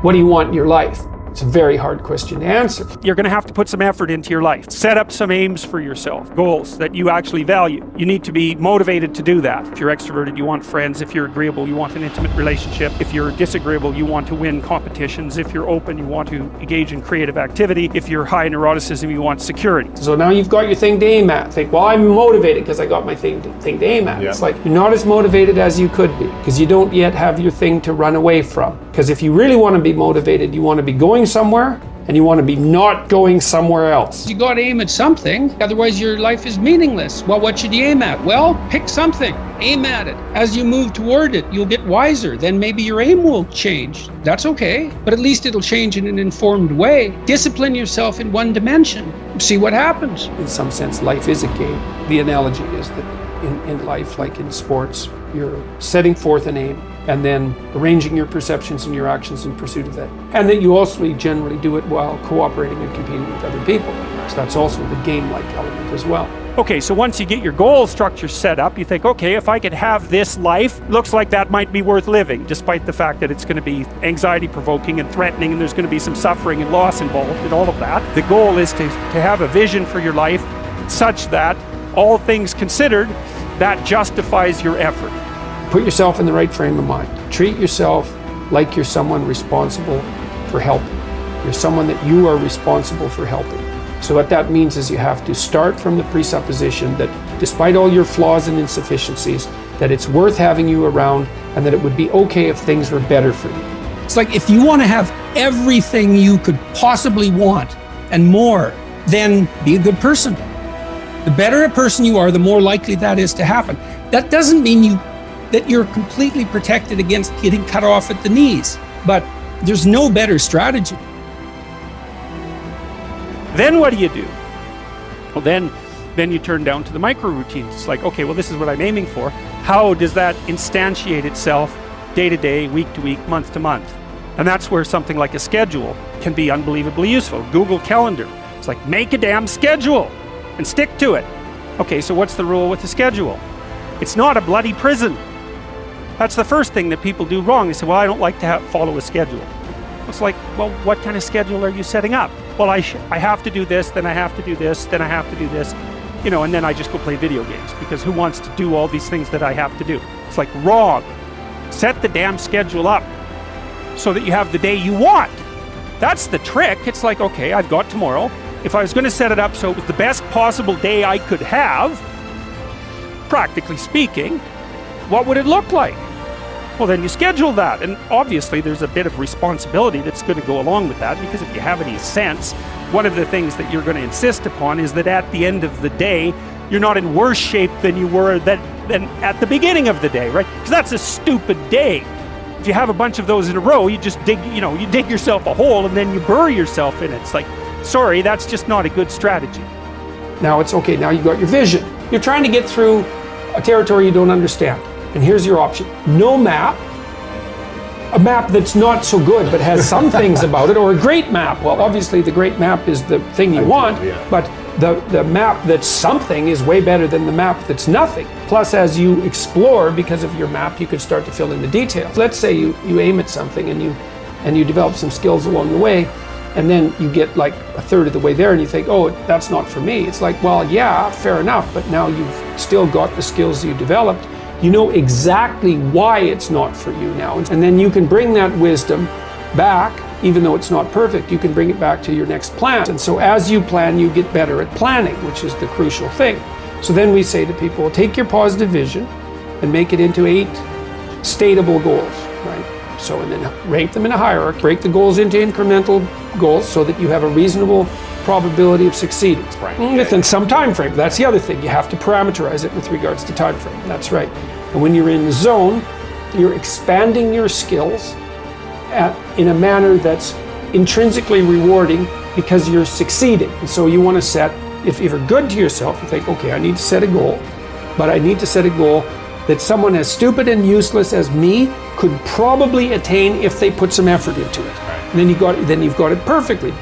What do you want in your life? It's a very hard question to answer. You're going to have to put some effort into your life. Set up some aims for yourself, goals that you actually value. You need to be motivated to do that. If you're extroverted, you want friends. If you're agreeable, you want an intimate relationship. If you're disagreeable, you want to win competitions. If you're open, you want to engage in creative activity. If you're high neuroticism, you want security. So now you've got your thing to aim at. Think, well, I'm motivated because I got my thing to aim at. It's like you're not as motivated as you could be because you don't yet have your thing to run away from. Because if you really want to be motivated, you want to be going somewhere and you want to be not going somewhere else. You got to aim at something, otherwise your life is meaningless. Well, what should you aim at? Well, pick something, aim at it. As you move toward it, you'll get wiser. Then maybe your aim will change. That's okay, but at least it'll change in an informed way. Discipline yourself in one dimension. See what happens. In some sense, life is a game. The analogy is that in life, like in sports, you're setting forth an aim and then arranging your perceptions and your actions in pursuit of that. And that you also generally do it while cooperating and competing with other people. So that's also the game-like element as well. Okay, so once you get your goal structure set up, you think, okay, if I could have this life, looks like that might be worth living, despite the fact that it's going to be anxiety-provoking and threatening, and there's going to be some suffering and loss involved in all of that. The goal is to have a vision for your life such that, all things considered, that justifies your effort. Put yourself in the right frame of mind. Treat yourself like you're someone responsible for helping. You're someone that you are responsible for helping. So what that means is you have to start from the presupposition that despite all your flaws and insufficiencies, that it's worth having you around and that it would be okay if things were better for you. It's like if you want to have everything you could possibly want and more, then be a good person. The better a person you are, the more likely that is to happen. That doesn't mean that you're completely protected against getting cut off at the knees, but there's no better strategy. Then what do? Well, then you turn down to the micro routines. It's like, okay, well, this is what I'm aiming for. How does that instantiate itself day to day, week to week, month to month? And that's where something like a schedule can be unbelievably useful. Google Calendar. It's like, make a damn schedule and stick to it. Okay, so what's the rule with the schedule? It's not a bloody prison. That's the first thing that people do wrong. They say, well, I don't like to follow a schedule. It's like, well, what kind of schedule are you setting up? Well, I have to do this, then I have to do this, then I have to do this, and then I just go play video games because who wants to do all these things that I have to do? It's like, wrong. Set the damn schedule up so that you have the day you want. That's the trick. It's like, okay, I've got tomorrow. If I was going to set it up so it was the best possible day I could have, practically speaking, what would it look like? Well, then you schedule that. And obviously there's a bit of responsibility that's going to go along with that, because if you have any sense, one of the things that you're going to insist upon is that at the end of the day, you're not in worse shape than you were than at the beginning of the day, right? Because that's a stupid day. If you have a bunch of those in a row, you just dig yourself a hole and then you bury yourself in it. It's like, sorry, that's just not a good strategy. Now it's okay, now you've got your vision. You're trying to get through a territory you don't understand. And here's your option. No map, a map that's not so good but has some things about it, or a great map. Well, obviously the great map is the thing you want, but the map that's something is way better than the map that's nothing. Plus, as you explore, because of your map, you could start to fill in the details. Let's say you aim at something and you develop some skills along the way, and then you get like a third of the way there and you think, oh, that's not for me. It's like, well, yeah, fair enough, but now you've still got the skills you developed. You know exactly why it's not for you now. And then you can bring that wisdom back, even though it's not perfect, you can bring it back to your next plan. And so as you plan, you get better at planning, which is the crucial thing. So then we say to people, take your positive vision and make it into 8 stateable goals, right? So, and then rank them in a hierarchy, break the goals into incremental goals so that you have a reasonable probability of succeeding within some time frame. That's the other thing. You have to parameterize it with regards to time frame. That's right. And when you're in the zone, you're expanding your skills in a manner that's intrinsically rewarding because you're succeeding. And so you want to set, if you're good to yourself, you think, okay, I need to set a goal, but I need to set a goal that someone as stupid and useless as me could probably attain if they put some effort into it. And then you've got it perfectly.